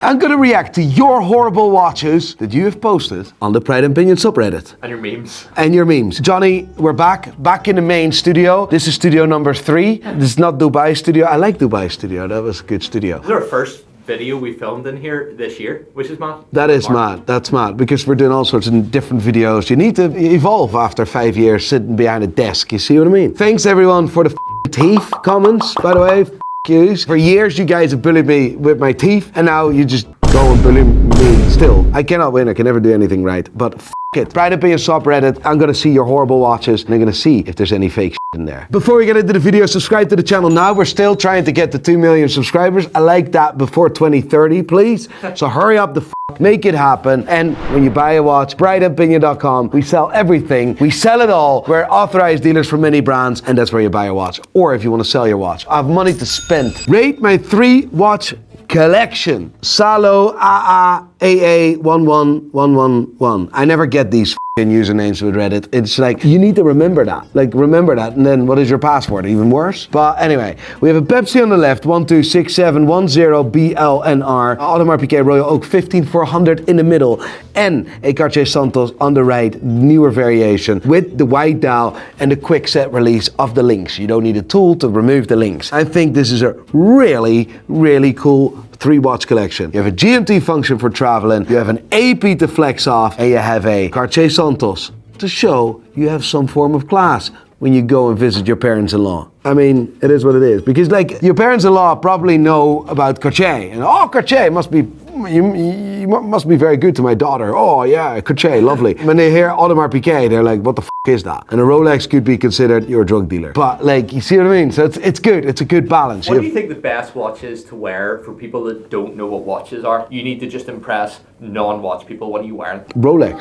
I'm gonna react to your horrible watches that you have posted on the Pride and Pinion subreddit. And your memes. And your memes. Johnny, we're back in the main studio. This is studio number 3. This is not Dubai studio. I like Dubai studio. That was a good studio. This is our first video we filmed in here this year, which is mad. That is mad. That's mad because we're doing all sorts of different videos. You need to evolve after 5 years sitting behind a desk. You see what I mean? Thanks everyone for the teeth comments, by the way. Yous. For years you guys have bullied me with my teeth and now you just go and bully me still. I cannot win, I can never do anything right, but it. Pride and Pinion subreddit, I'm gonna see your horrible watches and I'm gonna see if there's any fake in there. Before we get into the video, subscribe to the channel now. We're still trying to get to 2 million subscribers. I like that before 2030, please. So hurry up the make it happen. And when you buy a watch, prideandpinion.com, we sell everything. We sell it all. We're authorized dealers for many brands and that's where you buy a watch. Or if you want to sell your watch. I have money to spend. Rate my 3 watch collection. Salo AA 11111. I never get these usernames with Reddit. It's like, you need to remember that. Like, remember that, and then what is your password? Even worse? But anyway, we have a Pepsi on the left, 126710BLNR, Audemars Piguet Royal Oak 15400 in the middle, and a Cartier Santos on the right, newer variation, with the white dial and the quick set release of the links. You don't need a tool to remove the links. I think this is a really, really cool 3 watch collection. You have a GMT function for traveling, you have an AP to flex off, and you have a Cartier Santos to show you have some form of class when you go and visit your parents-in-law. I mean, it is what it is. Because like, your parents-in-law probably know about Cartier, and oh, Cartier must be, you must be very good to my daughter. Oh yeah, Cartier, lovely. When they hear Audemars Piguet, they're like, what the is that? And a Rolex could be considered your drug dealer. But like, you see what I mean? So it's good. It's a good balance. What do you think the best watch is to wear for people that don't know what watches are? You need to just impress non-watch people. What are you wearing? Rolex.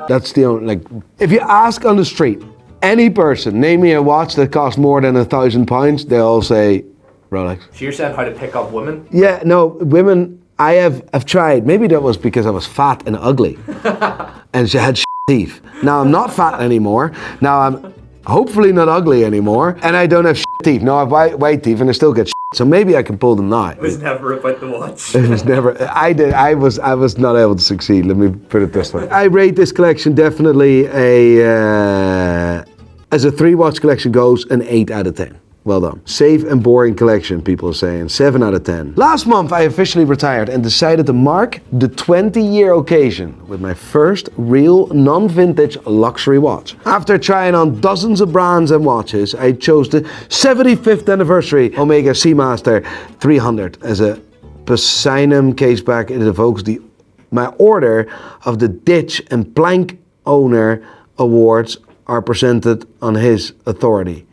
That's the only, like, if you ask on the street, any person, name me a watch that costs more than £1,000, they all say Rolex. So you're saying how to pick up women? Yeah, no, women, I've tried. Maybe that was because I was fat and ugly. And she had teeth. Now I'm not fat anymore. Now I'm hopefully not ugly anymore. And I don't have teeth. No, I have white teeth and I still get so maybe I can pull them now. It was never about the watch. It was never, I was not able to succeed. Let me put it this way. I rate this collection definitely as a 3 watch collection goes, an 8 out of 10. Well done. Safe and boring collection, people are saying. 7 out of 10. Last month, I officially retired and decided to mark the 20-year occasion with my first real non-vintage luxury watch. After trying on dozens of brands and watches, I chose the 75th anniversary Omega Seamaster 300 as a Platinum caseback. It evokes my order of the Ditch and Plank Owner Awards are presented on his authority.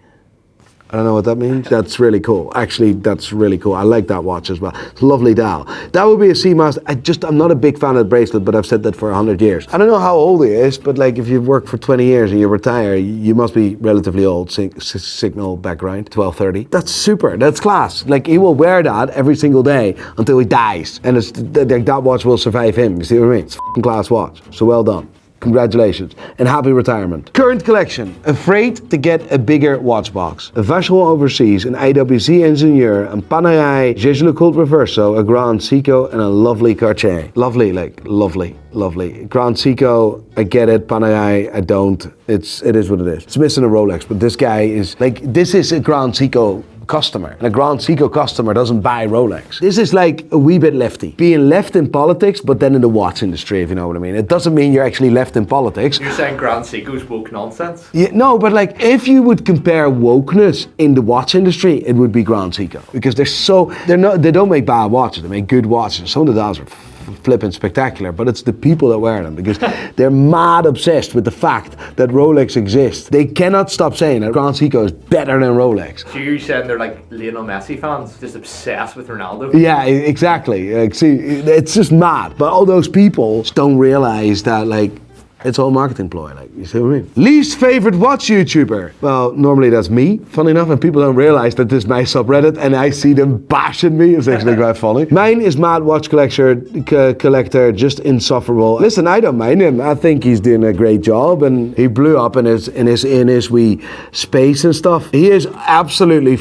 I don't know what that means. That's really cool. Actually, that's really cool. I like that watch as well. It's a lovely dial. That would be a Seamaster. I'm not a big fan of the bracelet, but I've said that for 100 years. I don't know how old he is, but like if you've worked for 20 years and you retire, you must be relatively old. Signal background, 1230. That's super. That's class. Like he will wear that every single day until he dies. And that watch will survive him. You see what I mean? It's a f***ing class watch. So well done. Congratulations and happy retirement. Current collection. Afraid to get a bigger watch box. A vessel overseas, an IWC Ingenieur, a Panerai Jesuit Reverso, a Grand Seiko, and a lovely Cartier. Lovely, like lovely, lovely. Grand Seiko, I get it. Panerai, I don't. It is what it is. It's missing a Rolex, but this guy is like, this is a Grand Seiko customer. And a Grand Seiko customer doesn't buy Rolex. This is like a wee bit lefty. Being left in politics, but then in the watch industry, if you know what I mean. It doesn't mean you're actually left in politics. You're saying Grand Seiko's woke nonsense? Yeah, no, but like if you would compare wokeness in the watch industry, it would be Grand Seiko. Because they don't make bad watches, they make good watches. Some of the dials are flipping spectacular, but it's the people that wear them because they're mad obsessed with the fact that Rolex exists. They cannot stop saying that Grand Seiko is better than Rolex. So you're saying they're like Lionel Messi fans, just obsessed with Ronaldo? Yeah, exactly. Like, see, it's just mad. But all those people don't realize that like it's all marketing ploy, like, you see what I mean? Least favorite watch YouTuber? Well, normally that's me, funny enough, and people don't realize that this is my subreddit and I see them bashing me. It's actually quite funny. Mine is Mad Watch Collector, just insufferable. Listen, I don't mind him. I think he's doing a great job and he blew up in his wee space and stuff. He is absolutely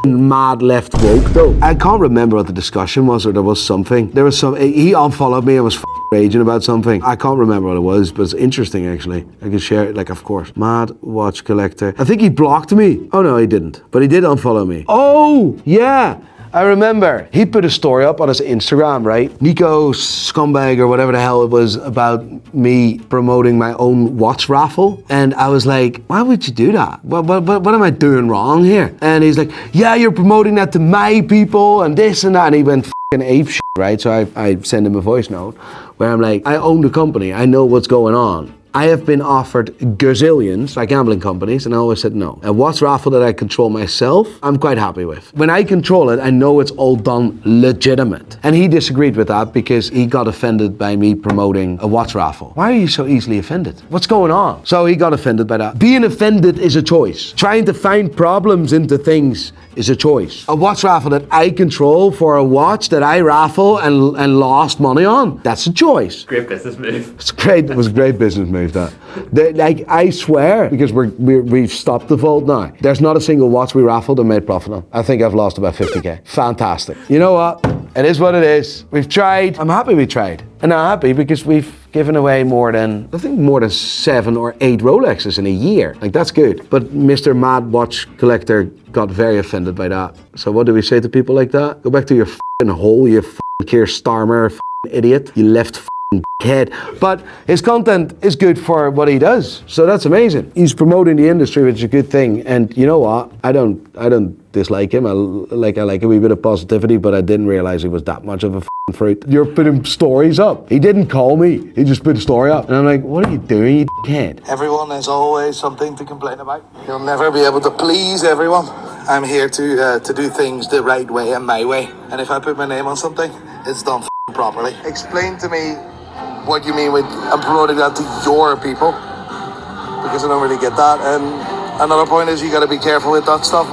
mad left woke though. I can't remember what the discussion was, or there was something. There was some, he unfollowed me and was raging about something. I can't remember what it was, but it's interesting actually. I can share it, like, of course. Mad watch collector. I think he blocked me. Oh no, he didn't. But he did unfollow me. Oh, yeah. I remember he put a story up on his Instagram, right? Nico scumbag or whatever the hell it was, about me promoting my own watch raffle. And I was like, why would you do that? What am I doing wrong here? And he's like, yeah, you're promoting that to my people and this and that. And he went f***ing ape shit, right? So I sent him a voice note where I'm like, I own the company. I know what's going on. I have been offered gazillions by gambling companies, and I always said no. A watch raffle that I control myself, I'm quite happy with. When I control it, I know it's all done legitimate. And he disagreed with that because he got offended by me promoting a watch raffle. Why are you so easily offended? What's going on? So he got offended by that. Being offended is a choice. Trying to find problems into things is a choice. A watch raffle that I control for a watch that I raffle and lost money on, that's a choice. Great business move. It was a great business move, that. Like, I swear, because we've stopped the vault now, there's not a single watch we raffled and made profit on. I think I've lost about 50k. Fantastic. You know what? It is what it is. We've tried. I'm happy we tried. And I'm happy because we've given away more than 7 or 8 Rolexes in a year. Like, that's good. But Mr. Mad Watch Collector got very offended by that. So what do we say to people like that? Go back to your f***ing hole, you f***ing Keir Starmer f***ing idiot. You left f***ing head. But his content is good for what he does. So that's amazing. He's promoting the industry, which is a good thing. And you know what? I don't dislike him. I like a wee bit of positivity, but I didn't realize he was that much of a f***ing fruit. You're putting stories up. He didn't call me. He just put a story up. And I'm like, what are you doing, you head? Everyone has always something to complain about. You'll never be able to please everyone. I'm here to do things the right way and my way. And if I put my name on something, it's done f***ing properly. Explain to me what you mean with I'm promoting that to your people, because I don't really get that. And another point is you got to be careful with that stuff.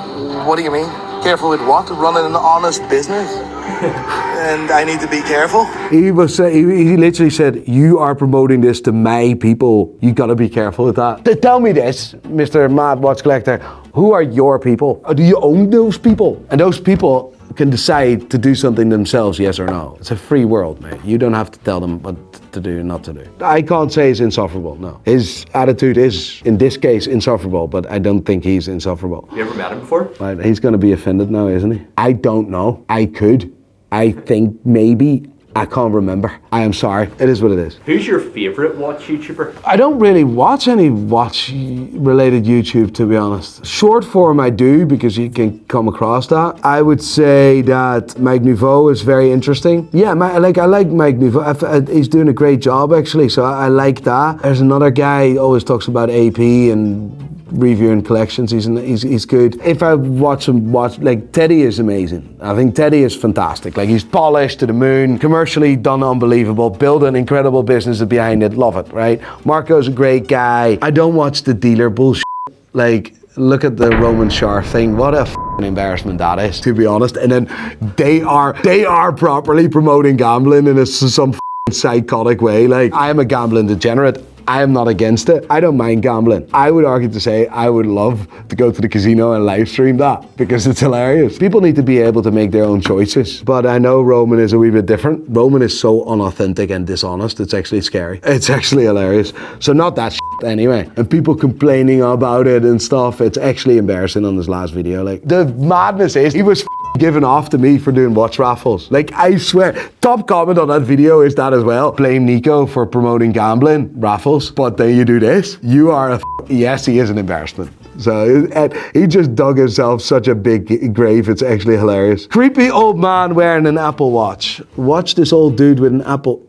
What do you mean? Careful with what? Running an honest business? And I need to be careful? He literally said, you are promoting this to my people. You got to be careful with that. Tell me this, Mr. Mad Watch Collector. Who are your people? Or do you own those people? And those people can decide to do something themselves, yes or no. It's a free world, mate. You don't have to tell them what to do and not to do. I can't say he's insufferable, no. His attitude is, in this case, insufferable, but I don't think he's insufferable. You ever met him before? Right, he's going to be offended now, isn't he? I don't know. I could. I think maybe. I can't remember. I am sorry. It is what it is. Who's your favorite watch YouTuber? I don't really watch any watch-related YouTube, to be honest. Short form I do, because you can come across that. I would say that Mike Nouveau is very interesting. Yeah, I like Mike Nouveau. He's doing a great job, actually, so I like that. There's another guy who always talks about AP and reviewing collections. He's good. If I watch like Teddy is amazing. I think Teddy is fantastic. Like, he's polished to the moon, commercially done unbelievable, build an incredible business behind it, love it, right? Marco's a great guy. I don't watch the dealer bullshit. Like, look at the Roman Sharp thing. What a f***ing embarrassment that is, to be honest. And then they are properly promoting gambling in some f***ing psychotic way. Like, I am a gambling degenerate. I am not against it. I don't mind gambling. I would argue to say I would love to go to the casino and live stream that, because it's hilarious. People need to be able to make their own choices. But I know Roman is a wee bit different. Roman is so unauthentic and dishonest, it's actually scary. It's actually hilarious. So not that shit anyway. And people complaining about it and stuff, it's actually embarrassing on this last video. Like, the madness is, he was given off to me for doing watch raffles. Like, I swear, top comment on that video is that as well. Blame Nico for promoting gambling raffles, but then you do this. You are yes, he is an embarrassment. So he just dug himself such a big grave. It's actually hilarious. Creepy old man wearing an Apple Watch. Watch this old dude with an Apple.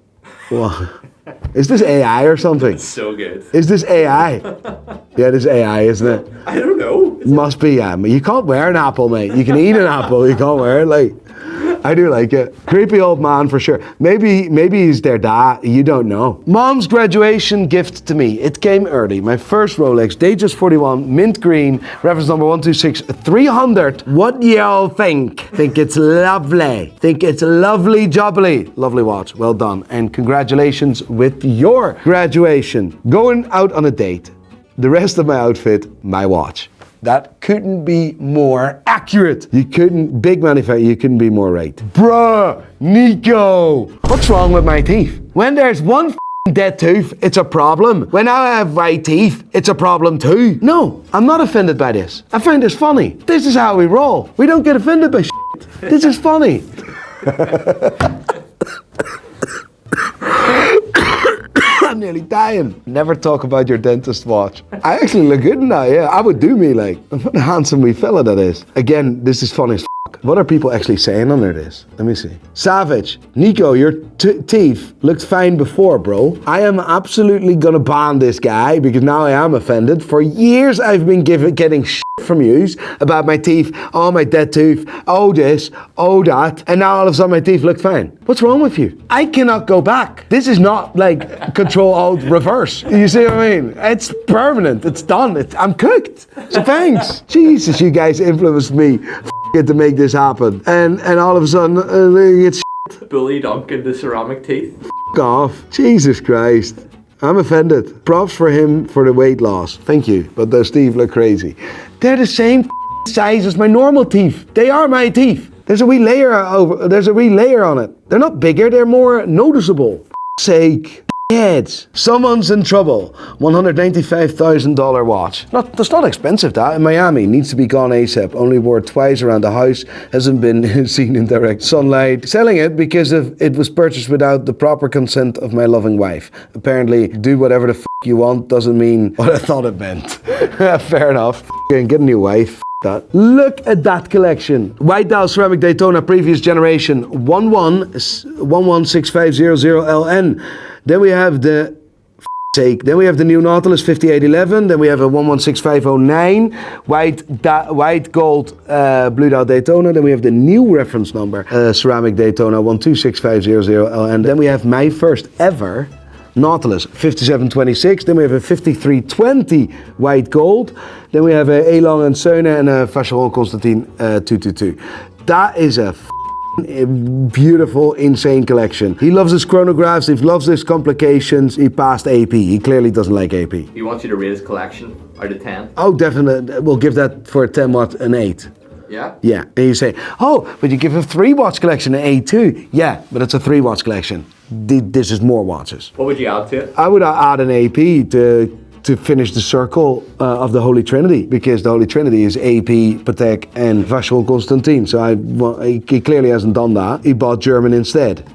Is this AI or something? It's so good. Is this AI? Yeah, it is AI, isn't it? I don't know. Must be, yeah. You can't wear an apple, mate. You can eat an apple, you can't wear it. Like, I do like it. Creepy old man for sure. Maybe he's their dad. You don't know. Mom's graduation gift to me. It came early. My first Rolex, Datejust 41, mint green, reference number 126300. What do y'all think? Think it's lovely. Think it's lovely jubbly. Lovely watch. Well done. And congratulations with your graduation. Going out on a date. The rest of my outfit, my watch. That couldn't be more accurate. You couldn't, big manufacturer, you couldn't be more right. Bruh, Nico, what's wrong with my teeth? When there's one dead tooth, it's a problem. When I have white teeth, it's a problem too. No, I'm not offended by this. I find this funny. This is how we roll. We don't get offended by shit. This is funny. I'm nearly dying. Never talk about your dentist watch. I actually look good now, yeah. I would do me like. What a handsome wee fella that is. Again, this is funny as f***. What are people actually saying under this? Let me see. Savage, Nico, your teeth looked fine before, bro. I am absolutely gonna ban this guy because now I am offended. For years I've been getting shit from yous about my teeth. Oh, my dead tooth. Oh, this. Oh, that. And now all of a sudden my teeth look fine. What's wrong with you? I cannot go back. This is not like Control-Alt-Reverse. You see what I mean? It's permanent. It's done. I'm cooked. So thanks. Jesus, you guys influenced me to make this happen. And all of a sudden, it's Bullied Unc into ceramic teeth. off. Jesus Christ. I'm offended. Props for him for the weight loss. Thank you. But those teeth look crazy. They're the same size as my normal teeth. They are my teeth. There's a wee layer on it. They're not bigger, they're more noticeable. Sake. Heads. Someone's in trouble. $195,000 watch. That's not expensive, that. In Miami, needs to be gone ASAP. Only wore twice around the house. Hasn't been seen in direct sunlight. Selling it because it was purchased without the proper consent of my loving wife. Apparently, do whatever the f*** you want doesn't mean what I thought it meant. Fair enough. Get a new wife. That. Look at that collection. White Dial Ceramic Daytona, previous generation, 116500LN. Then we have the Then we have the new Nautilus 5811. Then we have a 116509 white gold Blue Dial Daytona. Then we have the new reference number ceramic Daytona 126500LN. Then we have my first ever Nautilus 5726. Then we have a 5320 white gold. Then we have a Long and Söhne and a Vacheron Constantin 222. That is a beautiful, insane collection. He loves his chronographs, he loves his complications. He passed AP. He clearly doesn't like AP. He wants you to rate his collection out of 10. Oh, definitely. We'll give that for a 10 watt an 8. Yeah? Yeah. And you say, oh, but you give a 3 watch collection an 8 too. Yeah, but it's a 3 watch collection. This is more watches. What would you add to it? I would add an AP to finish the circle of the Holy Trinity, because the Holy Trinity is AP, Patek, and Vacheron Constantin. So he clearly hasn't done that. He bought German instead,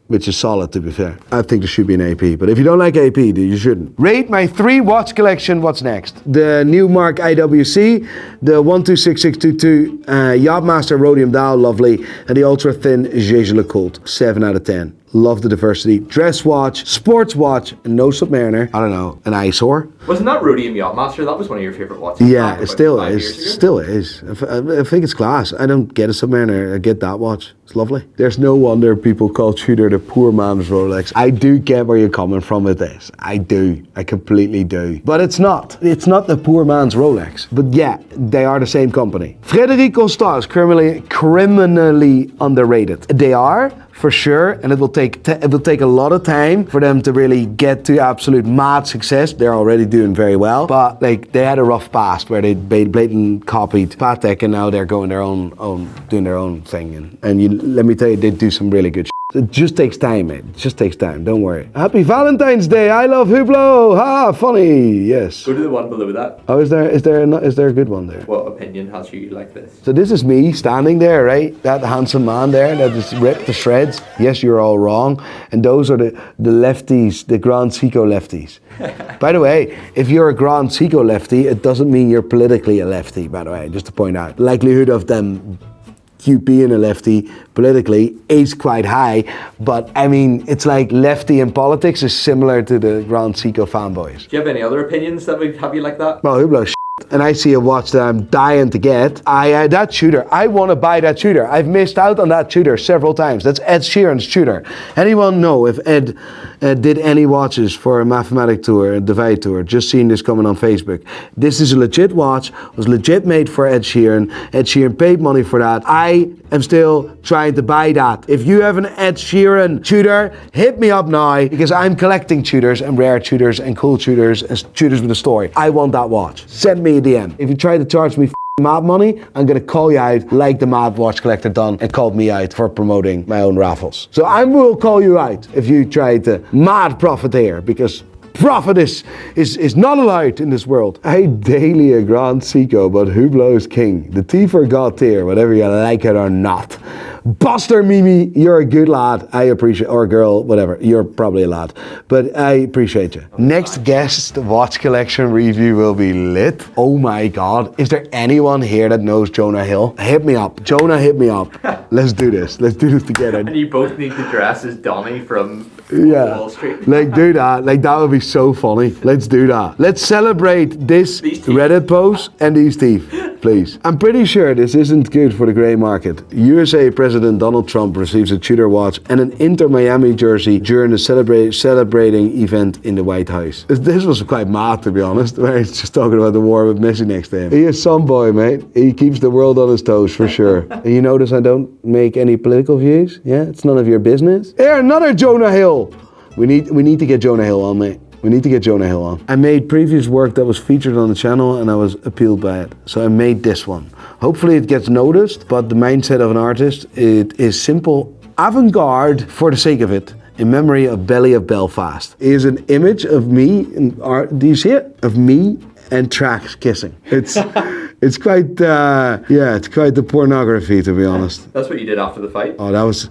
which is solid, to be fair. I think there should be an AP, but if you don't like AP, you shouldn't. Rate my 3 watch collection. What's next? The new Mark IWC, the 126622 Yachtmaster Rhodium Dial, lovely, and the ultra thin Jaeger LeCoultre, 7 out of 10. Love the diversity. Dress watch, sports watch, and no Submariner. I don't know, an eyesore. Wasn't that Rhodium Yachtmaster? That was one of your favourite watches. Yeah, it still is. Still is. I think it's class. I don't get a Submariner. I get that watch. It's lovely. There's no wonder people call Tudor the poor man's Rolex. I do get where you're coming from with this. I do. I completely do. But it's not. It's not the poor man's Rolex. But yeah, they are the same company. Frédéric Constant is criminally underrated. They are, for sure, and it will take a lot of time for them to really get to absolute mad success. They're already doing very well, but like they had a rough past where they blatant copied Patek, and now they're going doing their own thing. And let me tell you, they do some really good. It just takes time, mate. It just takes time. Don't worry. Happy Valentine's Day. I love Hublot. Ha, funny. Yes. Go to the one below that. Oh, is there a good one there? What opinion has you like this? So this is me standing there, right? That handsome man there that is ripped to shreds. Yes, you're all wrong. And those are the lefties, the Grand Seiko lefties. By the way, if you're a Grand Seiko lefty, it doesn't mean you're politically a lefty, by the way, just to point out. The likelihood of them being a lefty politically is quite high, but I mean, it's like lefty in politics is similar to the Grand Seiko fanboys. Do you have any other opinions that would have you like that? Well, Hublot and I see a watch that I'm dying to get. That Tudor, I want to buy that Tudor. I've missed out on that Tudor several times. That's Ed Sheeran's Tudor. Anyone know if Ed did any watches for a mathematic tour, a Divide tour? Just seen this coming on Facebook. This is a legit watch, was legit made for Ed Sheeran. Ed Sheeran paid money for that. I am still trying to buy that. If you have an Ed Sheeran tutor, hit me up now, because I'm collecting tutors and rare tutors and cool tutors and tutors with a story. I want that watch. Send me a DM. If you try to charge me mad money, I'm gonna call you out like the mad watch collector done and called me out for promoting my own raffles. So I will call you out if you try to mad profiteer, because profit is not allowed in this world. I daily a grand seco, but who blows king? The T for God tier, whether you like it or not. Buster Mimi, you're a good lad. I appreciate, or girl, whatever. You're probably a lad, but I appreciate you. Next guest watch collection review will be lit. Oh my God. Is there anyone here that knows Jonah Hill? Hit me up. Jonah, hit me up. Let's do this. Let's do this together. And you both need to dress as Donnie from Wall Street. Like do that. Like that would be so funny. Let's do that. Let's celebrate this Reddit post and these teeth, please. I'm pretty sure this isn't good for the grey market. USA President Donald Trump receives a Tudor watch and an Inter Miami jersey during the celebrating event in the White House. This was quite mad, to be honest, where he's just talking about the war with Messi next to him. He is some boy, mate. He keeps the world on his toes for sure. And you notice I don't make any political views? Yeah, it's none of your business. Here, another Jonah Hill. We need to get Jonah Hill on, mate. We need to get Jonah Hill on. I made previous work that was featured on the channel and I was appealed by it. So I made this one. Hopefully it gets noticed, but the mindset of an artist, it is simple, avant-garde for the sake of it, in memory of Belly of Belfast. It is an image of me, do you see it? Of me and Trax kissing. It's quite, it's quite the pornography, to be honest. That's what you did after the fight? Oh, that was,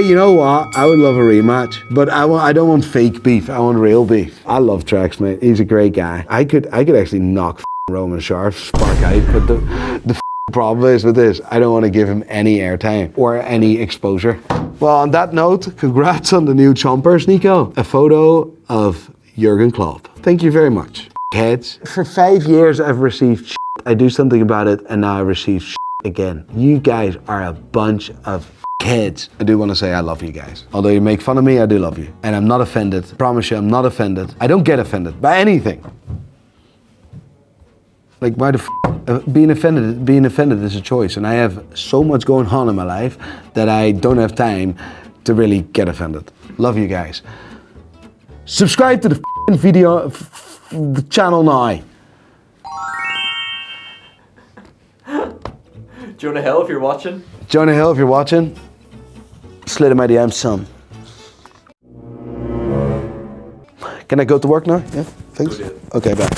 you know what? I would love a rematch, but I don't want fake beef. I want real beef. I love Trax, mate. He's a great guy. I could actually knock Roman Sharp spark out, but the problem is with this, I don't want to give him any airtime or any exposure. Well, on that note, congrats on the new chompers, Nico. A photo of Jurgen Klopp. Thank you very much, heads. For 5 years, I've received shit. I do something about it, and now I receive shit again. You guys are a bunch of kids. I do want to say I love you guys. Although you make fun of me, I do love you. And I'm not offended. I promise you, I'm not offended. I don't get offended by anything. Like, why the being offended is a choice, and I have so much going on in my life that I don't have time to really get offended. Love you guys. Subscribe to the video, the channel now. Jonah Hill, if you're watching. Jonah Hill, if you're watching, slid in my DM, son. Can I go to work now? Yeah, thanks. Okay, bye.